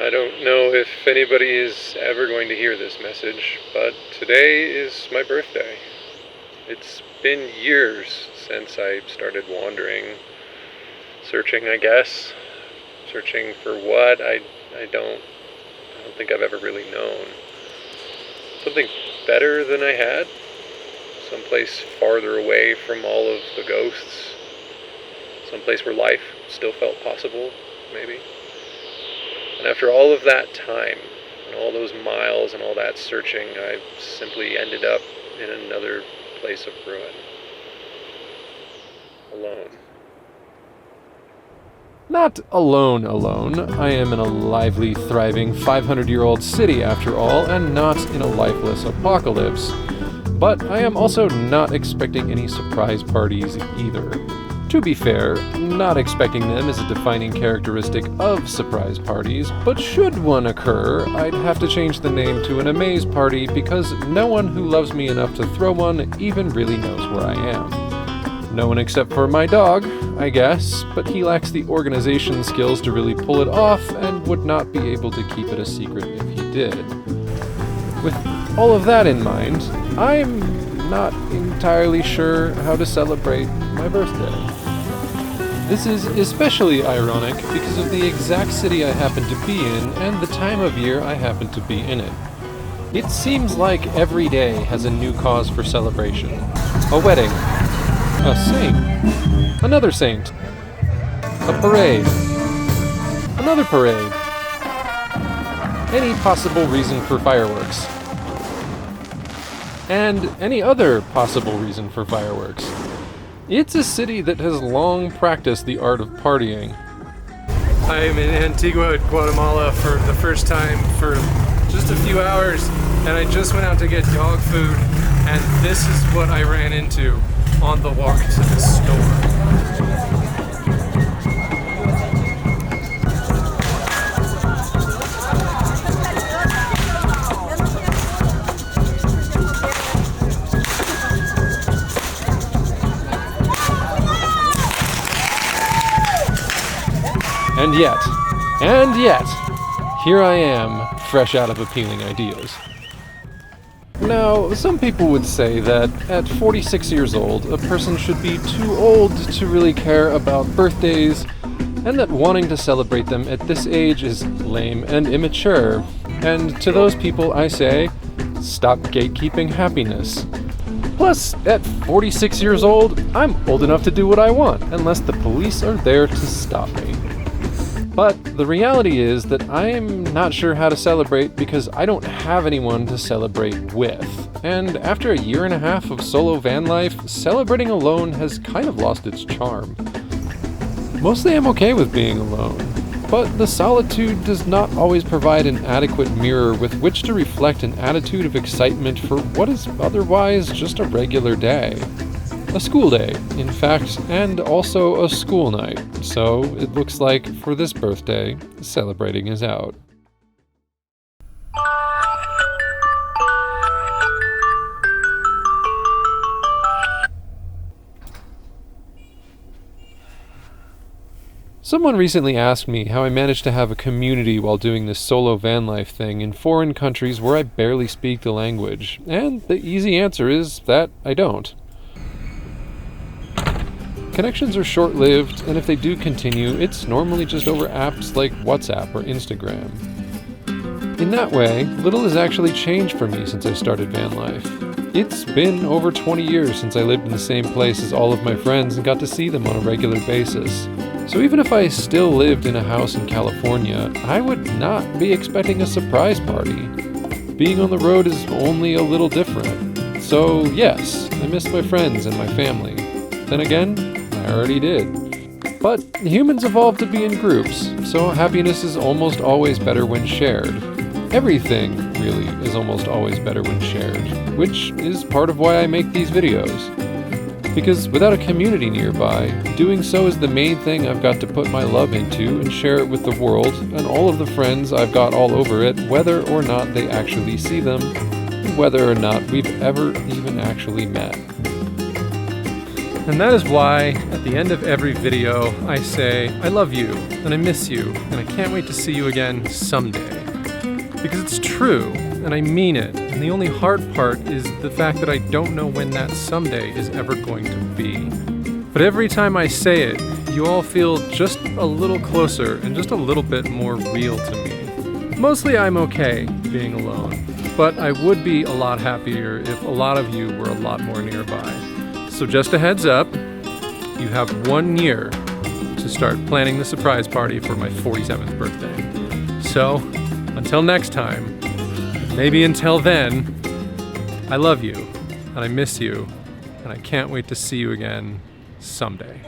I don't know if anybody is ever going to hear this message, but today is my birthday. It's been years since I started wandering, searching, I guess. Searching for what? I don't think I've ever really known. Something better than I had. Someplace farther away from all of the ghosts. Someplace where life still felt possible, maybe. And after all of that time, and all those miles and all that searching, I simply ended up in another place of ruin. Alone. Not alone. I am in a lively, thriving 500-year-old city after all, and not in a lifeless apocalypse. But I am also not expecting any surprise parties either. To be fair, not expecting them is a defining characteristic of surprise parties, but should one occur, I'd have to change the name to an amaze party because no one who loves me enough to throw one even really knows where I am. No one except for my dog, I guess, but he lacks the organization skills to really pull it off and would not be able to keep it a secret if he did. With all of that in mind, I'm not entirely sure how to celebrate my birthday. This is especially ironic because of the exact city I happen to be in and the time of year I happen to be in it. It seems like every day has a new cause for celebration. A wedding. A saint. Another saint. A parade. Another parade. Any possible reason for fireworks. And any other possible reason for fireworks. It's a city that has long practiced the art of partying. I am in Antigua, Guatemala for the first time for just a few hours, and I just went out to get dog food, and this is what I ran into on the walk to the store. And yet, here I am, fresh out of appealing ideas. Now, some people would say that at 46 years old, a person should be too old to really care about birthdays, and that wanting to celebrate them at this age is lame and immature. And to those people, I say, stop gatekeeping happiness. Plus, at 46 years old, I'm old enough to do what I want, unless the police are there to stop me. But the reality is that I'm not sure how to celebrate because I don't have anyone to celebrate with. And after a year and a half of solo van life, celebrating alone has kind of lost its charm. Mostly I'm okay with being alone, but the solitude does not always provide an adequate mirror with which to reflect an attitude of excitement for what is otherwise just a regular day. A school day, in fact, and also a school night, so it looks like for this birthday, celebrating is out. Someone recently asked me how I managed to have a community while doing this solo van life thing in foreign countries where I barely speak the language, and the easy answer is that I don't. Connections are short-lived, and if they do continue, it's normally just over apps like WhatsApp or Instagram. In that way, little has actually changed for me since I started van life. It's been over 20 years since I lived in the same place as all of my friends and got to see them on a regular basis. So even if I still lived in a house in California, I would not be expecting a surprise party. Being on the road is only a little different. So yes, I miss my friends and my family. Then again, I already did. But humans evolved to be in groups, so happiness is almost always better when shared. Everything, really, is almost always better when shared, which is part of why I make these videos. Because without a community nearby, doing so is the main thing I've got to put my love into and share it with the world and all of the friends I've got all over it, whether or not they actually see them, and whether or not we've ever even actually met. And that is why, at the end of every video, I say, I love you, and I miss you, and I can't wait to see you again someday. Because it's true, and I mean it, and the only hard part is the fact that I don't know when that someday is ever going to be. But every time I say it, you all feel just a little closer and just a little bit more real to me. Mostly I'm okay being alone, but I would be a lot happier if a lot of you were a lot more nearby. So just a heads up, you have 1 year to start planning the surprise party for my 47th birthday. So, until next time, maybe until then, I love you, and I miss you, and I can't wait to see you again someday.